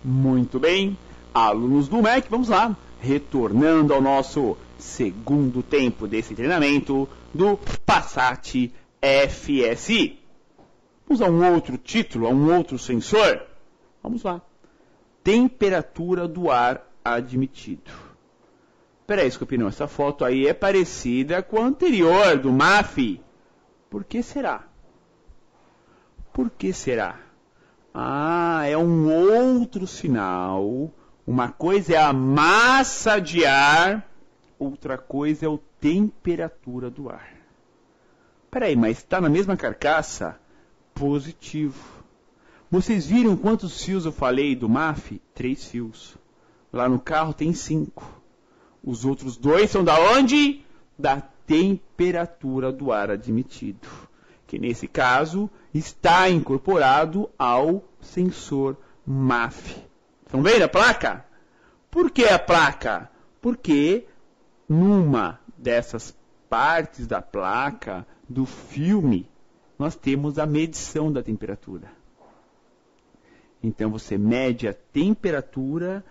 Muito bem, alunos do MEC, vamos lá, retornando ao nosso segundo tempo desse treinamento do Passat FSI. Vamos a um outro título, a um outro sensor? Vamos lá. Temperatura do ar admitido. Peraí, Escopinão, essa foto aí é parecida com a anterior, do MAF. Por que será? Por que será? Ah, é um outro sinal. Uma coisa é a massa de ar, outra coisa é a temperatura do ar. Peraí, mas está na mesma carcaça? Positivo. Vocês viram quantos fios eu falei do MAF? 3 fios. Lá no carro tem 5. Os outros 2 são da onde? Da temperatura do ar admitido, que nesse caso está incorporado ao sensor MAF. Estão vendo a placa? Por que a placa? Porque numa dessas partes da placa, do filme, nós temos a medição da temperatura. Então você mede a temperatura,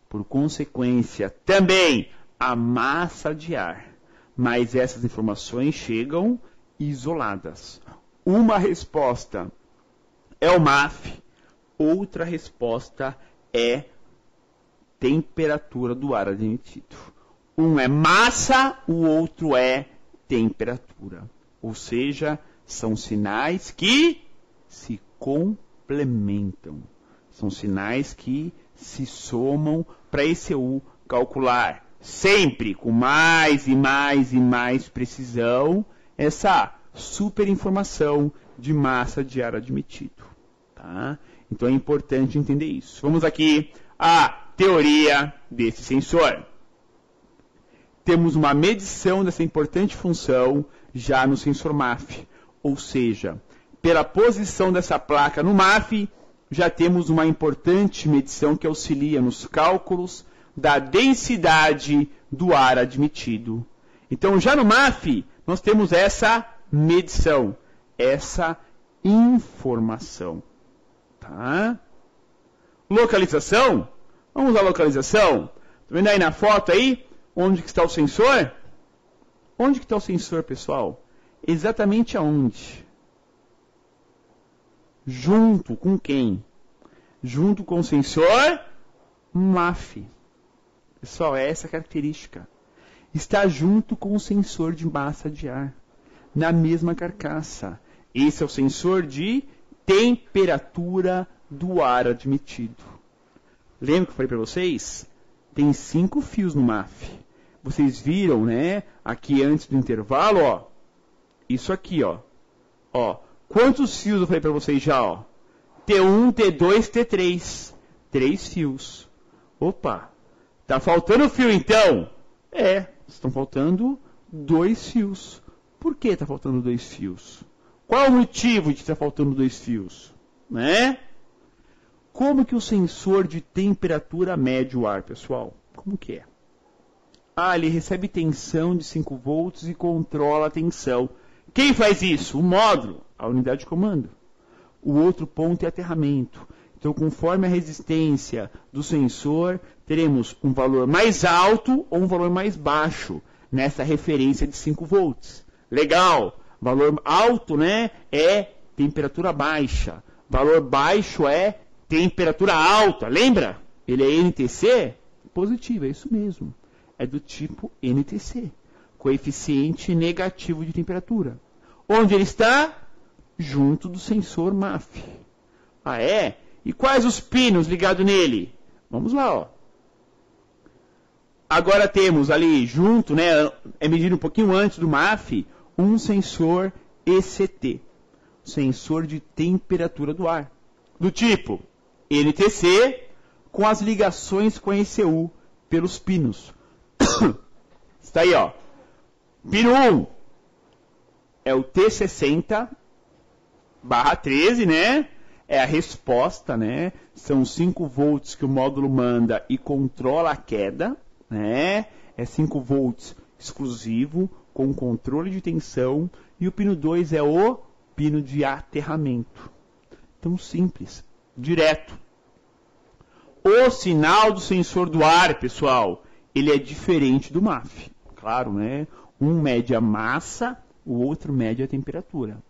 por consequência também a massa de ar. Mas essas informações chegam isoladas. Uma resposta é o MAF, outra resposta é temperatura do ar admitido. Um é massa, o outro é temperatura. Ou seja, são sinais que se complementam. São sinais que se somam para ECU calcular sempre com mais e mais e mais precisão essa super informação de massa de ar admitido. Tá? Então é importante entender isso. Vamos aqui à teoria desse sensor. Temos uma medição dessa importante função já no sensor MAF. Ou seja, pela posição dessa placa no MAF, já temos uma importante medição que auxilia nos cálculos da densidade do ar admitido. Então, já no MAF, nós temos essa medição, essa informação. Tá? Localização? Vamos à localização. Está vendo aí na foto aí? Onde que está o sensor? Onde que está o sensor, pessoal? Exatamente aonde? Junto com quem? Junto com o sensor MAF. Pessoal, é essa a característica. Está junto com o sensor de massa de ar, na mesma carcaça. Esse é o sensor de temperatura do ar admitido. Lembra que eu falei para vocês? Tem 5 fios no MAF. Vocês viram, né? Aqui antes do intervalo, ó. Isso aqui, ó. Ó. Quantos fios eu falei para vocês já, ó? T1, T2, T3. 3 fios. Opa. Tá faltando fio, então? É. Estão faltando 2 fios. Por que está faltando 2 fios? Qual o motivo de estar faltando 2 fios? Né? Como que o sensor de temperatura mede o ar, pessoal? Como que é? Ah, ele recebe tensão de 5 volts e controla a tensão. Quem faz isso? O módulo, a unidade de comando. O outro ponto é aterramento. Então, conforme a resistência do sensor, teremos um valor mais alto ou um valor mais baixo nessa referência de 5 volts. Legal! Valor alto, né, é temperatura baixa. Valor baixo é temperatura alta. Lembra? Ele é NTC? Positivo, é isso mesmo. É do tipo NTC. Coeficiente negativo de temperatura. Onde ele está? Junto do sensor MAF. Ah, é? E quais os pinos ligados nele? Vamos lá, ó. Agora temos ali junto, né, é medido um pouquinho antes do MAF, um sensor ECT. Sensor de temperatura do ar. Do tipo NTC, com as ligações com a ECU pelos pinos. Está aí, ó. Pino 1 é o T60/13, né? É a resposta, né? São 5 volts que o módulo manda e controla a queda, né? É 5 volts exclusivo, com controle de tensão. E o pino 2 é o pino de aterramento. Então, simples, direto. o sinal do sensor do ar, pessoal, ele é diferente do MAF. Claro, né? Um mede a massa, o outro mede a temperatura.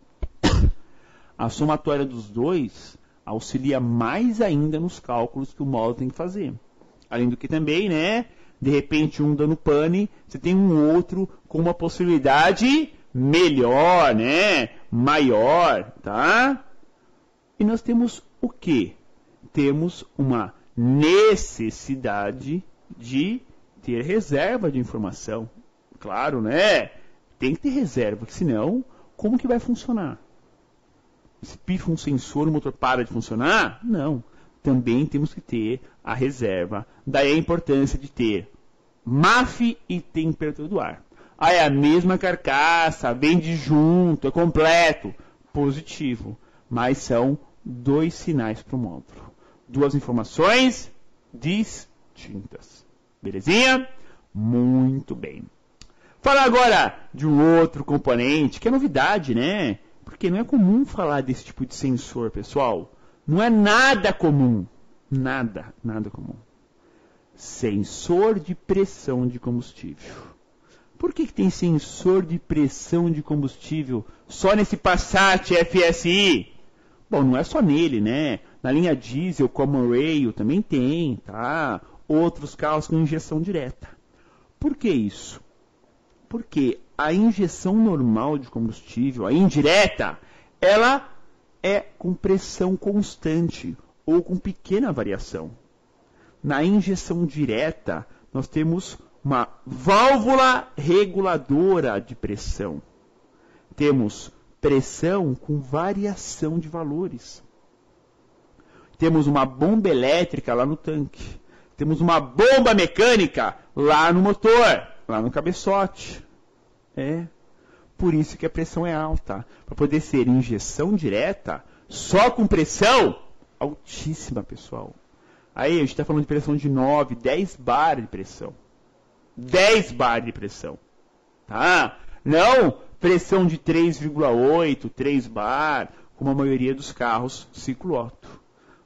A somatória dos dois auxilia mais ainda nos cálculos que o módulo tem que fazer. Além do que também, né? De repente, um dando pane, você tem um outro com uma possibilidade melhor, né? Maior, tá? E nós temos o quê? Temos uma necessidade de ter reserva de informação. Claro, né? Tem que ter reserva, porque senão, como que vai funcionar? Se pifa um sensor, o motor para de funcionar? Não. Também temos que ter a reserva. Daí a importância de ter MAF e temperatura do ar. Aí é a mesma carcaça, vende junto, é completo. Positivo. Mas são dois sinais para o módulo. Duas informações distintas. Belezinha? Muito bem. Falar agora de um outro componente, que é novidade, né? Porque não é comum falar desse tipo de sensor, pessoal. Não é nada comum. Nada comum. Sensor de pressão de combustível. Por que tem sensor de pressão de combustível só nesse Passat FSI? Bom, não é só nele, né? Na linha diesel, Common Rail, também tem, tá? Outros carros com injeção direta. Por que isso? Porque a injeção normal de combustível, a indireta, ela é com pressão constante ou com pequena variação. Na injeção direta, nós temos uma válvula reguladora de pressão. Temos pressão com variação de valores. Temos uma bomba elétrica lá no tanque. Temos uma bomba mecânica lá no motor, lá no cabeçote. Por isso que a pressão é alta. Para poder ser injeção direta, só com pressão altíssima, pessoal. Aí a gente está falando de pressão de 9, 10 bar de pressão. 10 bar de pressão. Tá? Não pressão de 3,8, 3 bar, como a maioria dos carros ciclo Otto.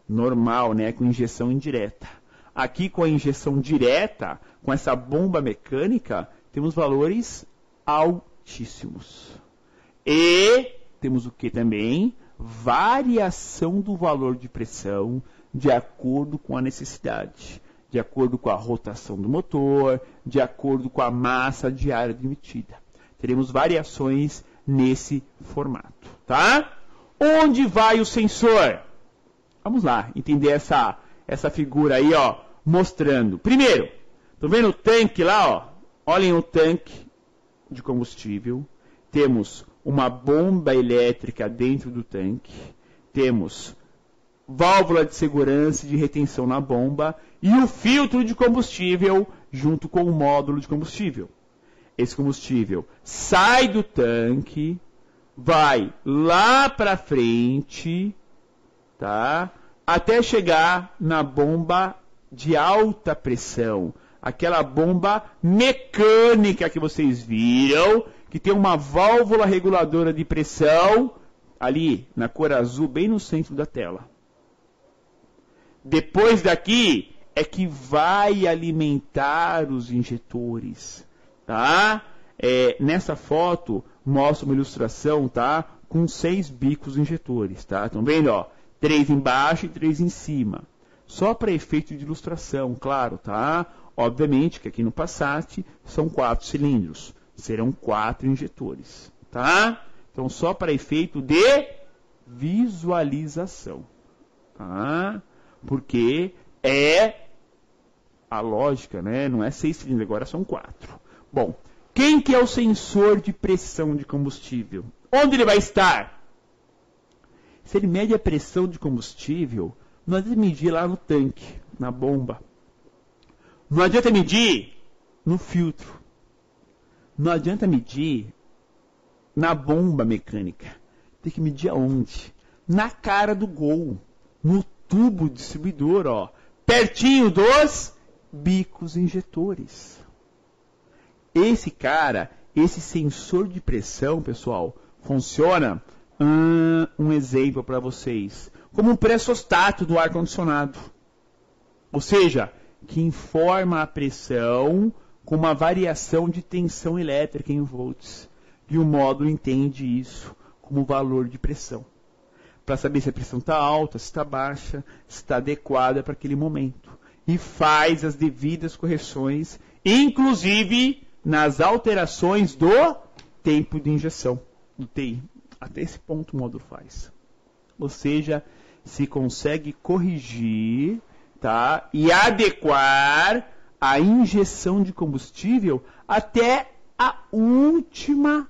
Normal, né? Com injeção indireta. Aqui com a injeção direta, com essa bomba mecânica, temos valores altíssimos. E temos o que também? Variação do valor de pressão de acordo com a necessidade, de acordo com a rotação do motor, de acordo com a massa de ar admitida. Teremos variações nesse formato, tá? Onde vai o sensor? Vamos lá, entender essa figura aí, ó, mostrando. Primeiro, estão vendo o tanque lá, ó? Olhem o tanque de combustível. Temos uma bomba elétrica dentro do tanque. Temos válvula de segurança e de retenção na bomba e o filtro de combustível junto com o módulo de combustível. Esse combustível sai do tanque, vai lá para frente, tá? Até chegar na bomba de alta pressão, aquela bomba mecânica que vocês viram, que tem uma válvula reguladora de pressão ali na cor azul, bem no centro da tela. Depois daqui é que vai alimentar os injetores, tá? Nessa foto mostra uma ilustração, tá? Com 6 bicos injetores, tá? Estão vendo, ó? 3 embaixo e 3 em cima. Só para efeito de ilustração, claro, tá? Obviamente que aqui no Passat são 4 cilindros. Serão 4 injetores, tá? Então, só para efeito de visualização, tá? Porque é a lógica, né? Não é 6 cilindros, agora são 4. Bom, quem que é o sensor de pressão de combustível? Onde ele vai estar? Se ele mede a pressão de combustível, não adianta medir lá no tanque, na bomba. Não adianta medir no filtro. Não adianta medir na bomba mecânica. Tem que medir aonde? Na cara do Gol. No tubo distribuidor, ó. Pertinho dos bicos injetores. Esse cara, esse sensor de pressão, pessoal, funciona, um exemplo para vocês, como um pressostato do ar-condicionado. Ou seja, que informa a pressão com uma variação de tensão elétrica em volts. E o módulo entende isso como valor de pressão. Para saber se a pressão está alta, se está baixa, se está adequada para aquele momento. E faz as devidas correções, inclusive nas alterações do tempo de injeção, do TI. Até esse ponto o módulo faz. Ou seja, se consegue corrigir, tá, e adequar a injeção de combustível até a última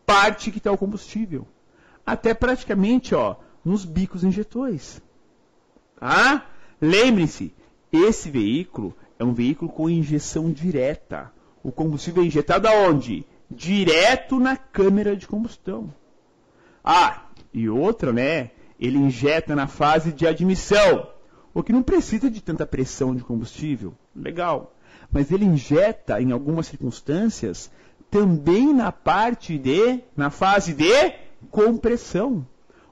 parte que está o combustível. Até praticamente, ó, nos bicos injetores. Tá? Lembre-se, esse veículo é um veículo com injeção direta. O combustível é injetado aonde? Direto na câmara de combustão. Ah, e outra, né? Ele injeta na fase de admissão, o que não precisa de tanta pressão de combustível. Legal. Mas ele injeta, em algumas circunstâncias, também na fase de compressão.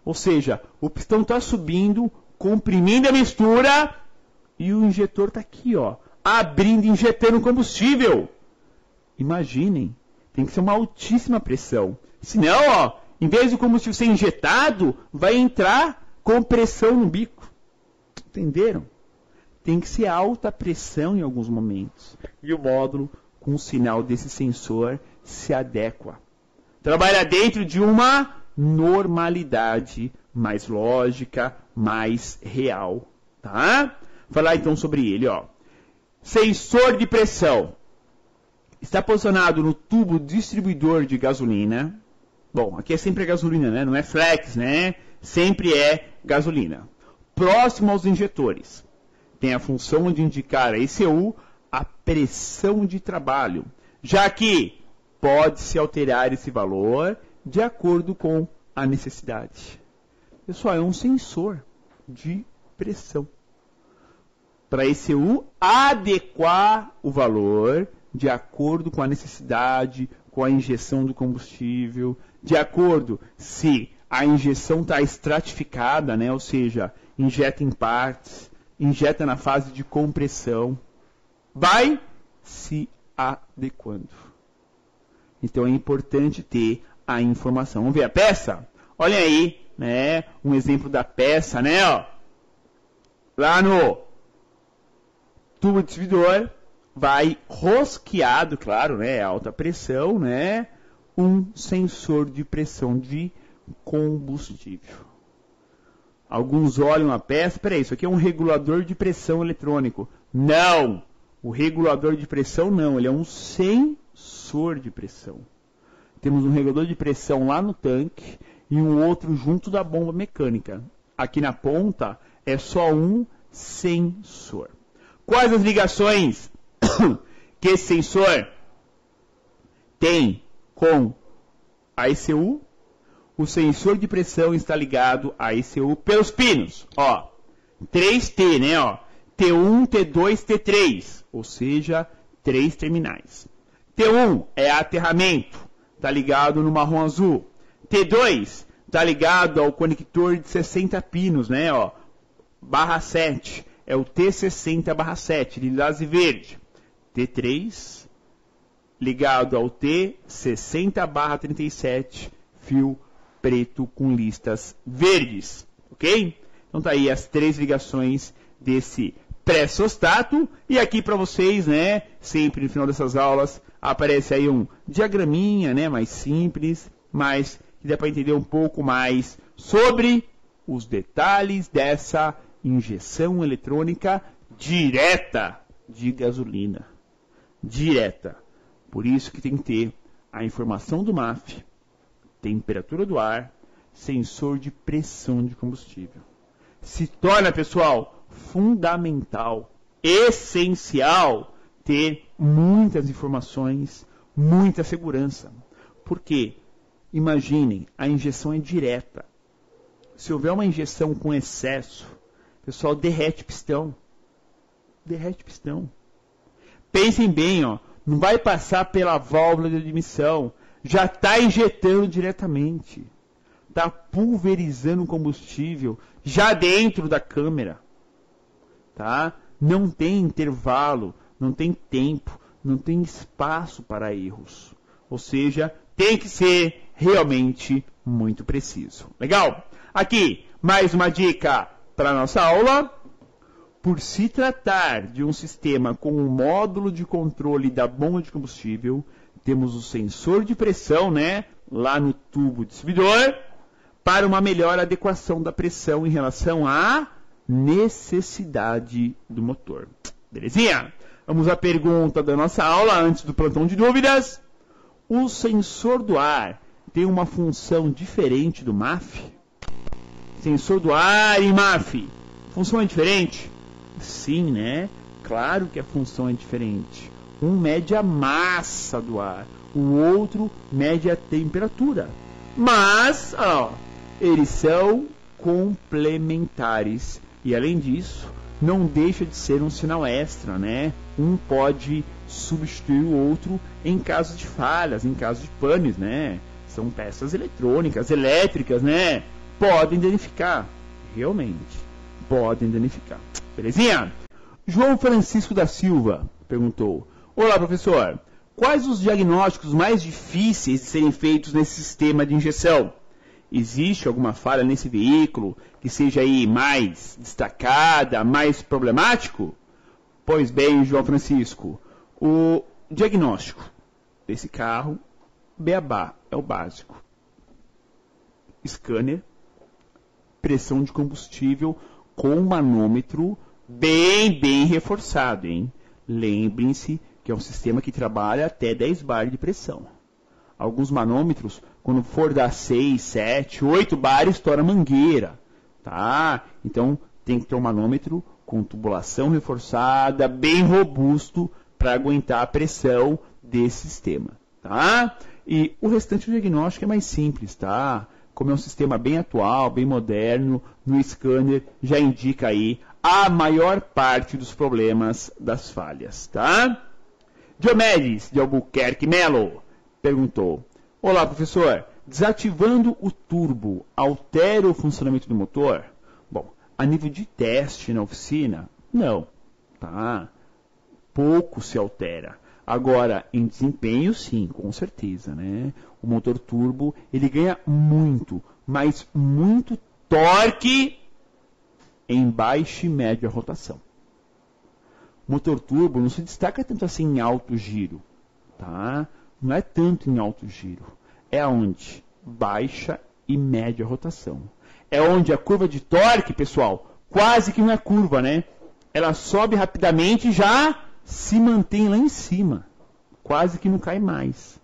Ou seja, o pistão está subindo, comprimindo a mistura, e o injetor está aqui, ó, abrindo, injetando combustível. Imaginem, tem que ser uma altíssima pressão. Senão, ó, em vez do combustível ser injetado, vai entrar compressão no bico. Entenderam? Tem que ser alta pressão em alguns momentos. E o módulo, com o sinal desse sensor, se adequa. Trabalha dentro de uma normalidade mais lógica, mais real. Tá? Vou falar então sobre ele, ó. Sensor de pressão. Está posicionado no tubo distribuidor de gasolina. Bom, aqui é sempre gasolina, né? Não é flex, né? Sempre é gasolina. Próximo aos injetores. Tem a função de indicar a ECU, a pressão de trabalho, já que pode-se alterar esse valor de acordo com a necessidade. Pessoal, é um sensor de pressão. Para a ECU adequar o valor de acordo com a necessidade, com a injeção do combustível, de acordo se a injeção está estratificada, né? Ou seja, injeta em partes, injeta na fase de compressão, vai se adequando. Então é importante ter a informação. Vamos ver a peça? Olha aí, né? Um exemplo da peça, né? Ó. Lá no tubo distribuidor, vai rosqueado, claro, né? Alta pressão, né? Um sensor de pressão de combustível. Alguns olham a peça, peraí, isso aqui é um regulador de pressão eletrônico. Não! O regulador de pressão não, ele é um sensor de pressão. Temos um regulador de pressão lá no tanque e um outro junto da bomba mecânica. Aqui na ponta é só um sensor. Quais as ligações que esse sensor tem com a ECU? O sensor de pressão está ligado à ECU pelos pinos. Ó, 3T, né? Ó, T1, T2, T3, ou seja, 3 terminais. T1 é aterramento, está ligado no marrom azul. T2 está ligado ao conector de 60 pinos, né? Ó, barra 7, é o T60/7, lilás e verde. T3 ligado ao T60/37, fio preto com listas verdes, ok? Então tá aí as 3 ligações desse pré-sostato. E aqui para vocês, né, sempre no final dessas aulas, aparece aí um diagraminha, né, mais simples, mas que dá para entender um pouco mais sobre os detalhes dessa injeção eletrônica direta de gasolina. Direta. Por isso que tem que ter a informação do MAF, temperatura do ar, sensor de pressão de combustível. Se torna, pessoal, fundamental, essencial, ter muitas informações, muita segurança. Porque, imaginem, a injeção é direta. Se houver uma injeção com excesso, pessoal, derrete pistão. Derrete pistão. Pensem bem, ó, não vai passar pela válvula de admissão. Já está injetando diretamente. Está pulverizando o combustível já dentro da câmera. Tá? não tem intervalo, não tem tempo, não tem espaço para erros. Ou seja, tem que ser realmente muito preciso. Legal? Aqui, mais uma dica para a nossa aula. Por se tratar de um sistema com um módulo de controle da bomba de combustível, temos o sensor de pressão, né, lá no tubo distribuidor, para uma melhor adequação da pressão em relação à necessidade do motor. Belezinha? Vamos à pergunta da nossa aula antes do plantão de dúvidas. O sensor do ar tem uma função diferente do MAF? Sensor do ar e MAF, função é diferente? Sim, né? Claro que a função é diferente. Um mede a massa do ar, o outro mede a temperatura. Mas, eles são complementares. E além disso, não deixa de ser um sinal extra, né? Um pode substituir o outro em caso de falhas, em caso de panes, né? São peças eletrônicas, elétricas, né? Podem danificar. Realmente, podem danificar. Belezinha? João Francisco da Silva perguntou: olá, professor. Quais os diagnósticos mais difíceis de serem feitos nesse sistema de injeção? Existe alguma falha nesse veículo que seja aí mais destacada, mais problemático? Pois bem, João Francisco, o diagnóstico desse carro, beabá, é o básico. Scanner, pressão de combustível com manômetro bem reforçado, hein? Lembrem-se que é um sistema que trabalha até 10 bar de pressão. Alguns manômetros, quando for dar 6, 7, 8 bar, estoura a mangueira, tá? Então, tem que ter um manômetro com tubulação reforçada, bem robusto, para aguentar a pressão desse sistema, tá? E o restante do diagnóstico é mais simples, tá? Como é um sistema bem atual, bem moderno, no scanner já indica aí a maior parte dos problemas das falhas, tá? Diomedes, de Albuquerque Melo, perguntou: olá, professor, desativando o turbo altera o funcionamento do motor? Bom, a nível de teste na oficina, não, tá? Pouco se altera. Agora, em desempenho, sim, com certeza, né? O motor turbo, ele ganha muito, mas muito torque em baixa e média rotação. O motor turbo não se destaca tanto assim em alto giro, tá? Não é tanto em alto giro. É onde? Baixa e média rotação. É onde a curva de torque, pessoal, quase que não é curva, né? Ela sobe rapidamente e já se mantém lá em cima. Quase que não cai mais,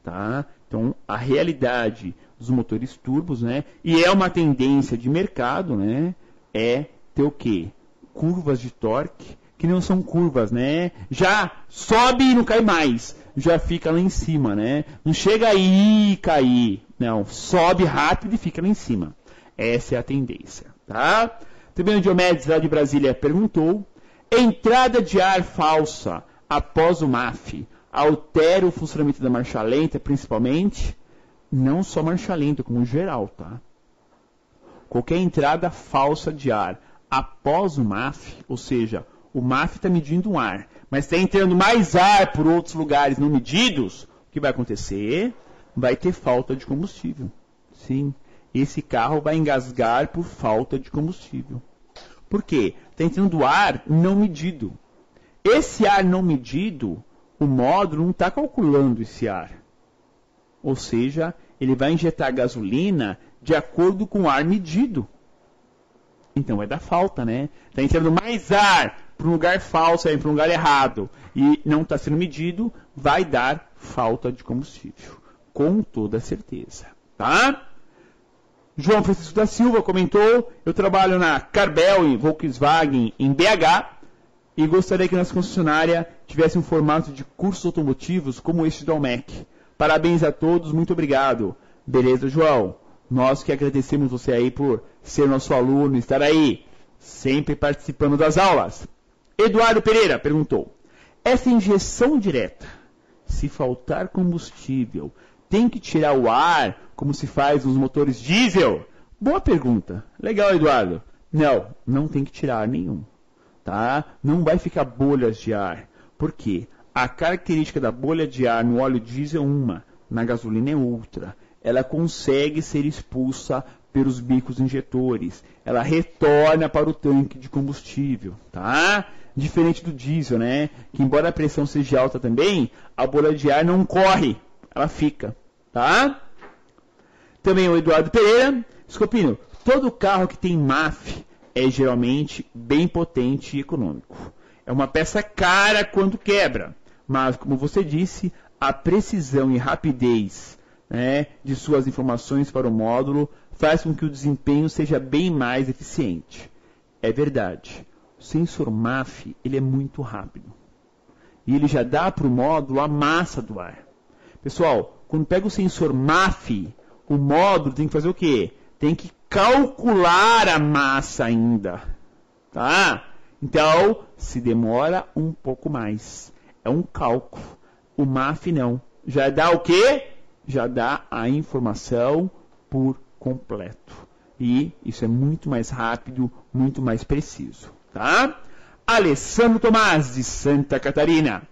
tá? Então, a realidade dos motores turbos, né? E é uma tendência de mercado, né? É ter o quê? Curvas de torque que não são curvas, né? Já sobe e não cai mais. Já fica lá em cima, né? Não chega aí e cair. Não, sobe rápido e fica lá em cima. Essa é a tendência, tá? Também o Diomedes, lá de Brasília, perguntou: entrada de ar falsa após o MAF altera o funcionamento da marcha lenta, principalmente? Não só marcha lenta, como geral, tá? Qualquer entrada falsa de ar após o MAF, ou seja, o MAF está medindo um ar, mas está entrando mais ar por outros lugares não medidos, o que vai acontecer? Vai ter falta de combustível. Sim, esse carro vai engasgar por falta de combustível. Por quê? Está entrando ar não medido. Esse ar não medido, o módulo não está calculando esse ar. Ou seja, ele vai injetar gasolina de acordo com o ar medido. Então vai dar falta, né? Está entrando mais ar para um lugar falso, para um lugar errado, e não está sendo medido, vai dar falta de combustível. Com toda certeza. Tá? João Francisco da Silva comentou: eu trabalho na Carbel e Volkswagen em BH e gostaria que nossa concessionária tivesse um formato de cursos automotivos como este da UMEC. Parabéns a todos, muito obrigado. Beleza, João? Nós que agradecemos você aí por ser nosso aluno, estar aí, sempre participando das aulas. Eduardo Pereira perguntou: essa injeção direta, se faltar combustível, tem que tirar o ar, como se faz nos motores diesel? Boa pergunta. Legal, Eduardo. Não, não tem que tirar nenhum. tá? Não vai ficar bolhas de ar. Por quê? A característica da bolha de ar no óleo diesel é uma, na gasolina é outra. Ela consegue ser expulsa pelos bicos injetores. Ela retorna para o tanque de combustível, tá? Diferente do diesel, né? Que embora a pressão seja alta também, a bolha de ar não corre, ela fica, tá? Também o Eduardo Pereira, Scopino, todo carro que tem MAF é geralmente bem potente e econômico. É uma peça cara quando quebra, mas como você disse, a precisão e rapidez, né, de suas informações para o módulo faz com que o desempenho seja bem mais eficiente. É verdade, o sensor MAF ele é muito rápido e ele já dá para o módulo a massa do ar. Pessoal, quando pega o sensor MAF, o módulo tem que fazer o quê? Tem que calcular a massa ainda, tá? Então, se demora um pouco mais. É um cálculo. O MAF não. Já dá o quê? Já dá a informação por completo. E isso é muito mais rápido, muito mais preciso, tá? Alessandro Tomás, de Santa Catarina.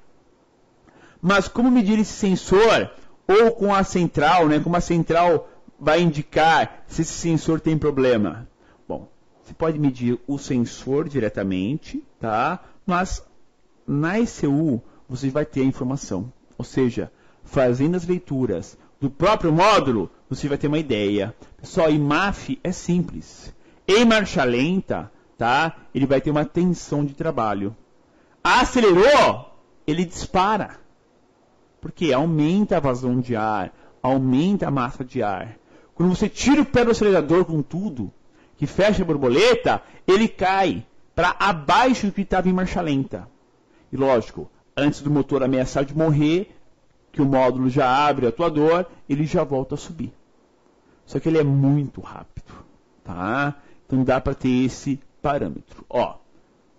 Mas como medir esse sensor? Ou com a central, né? Como a central vai indicar se esse sensor tem problema? Bom, você pode medir o sensor diretamente, tá? Mas na ECU você vai ter a informação. Ou seja, fazendo as leituras do próprio módulo, você vai ter uma ideia. Pessoal, em MAF é simples. Em marcha lenta, tá? Ele vai ter uma tensão de trabalho. Acelerou, ele dispara. Porque aumenta a vazão de ar, aumenta a massa de ar. Quando você tira o pé do acelerador com tudo, que fecha a borboleta, ele cai para abaixo do que estava em marcha lenta. E lógico, antes do motor ameaçar de morrer, que o módulo já abre o atuador, ele já volta a subir. Só que ele é muito rápido, tá? Então dá para ter esse parâmetro. Ó,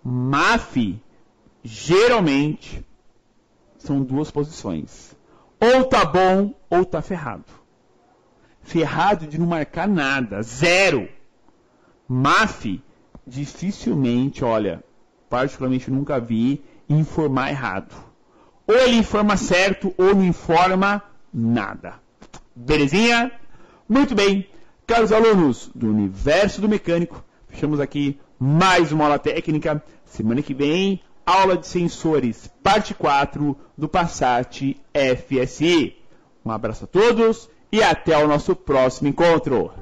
MAF, geralmente, são duas posições. Ou tá bom, ou tá ferrado. Ferrado de não marcar nada, zero. MAF, dificilmente, olha, particularmente nunca vi informar errado. Ou ele informa certo, ou não informa nada. Belezinha? Muito bem. Caros alunos do Universo do Mecânico, fechamos aqui mais uma aula técnica. Semana que vem, aula de sensores, parte 4 do Passat FSI. Um abraço a todos e até o nosso próximo encontro.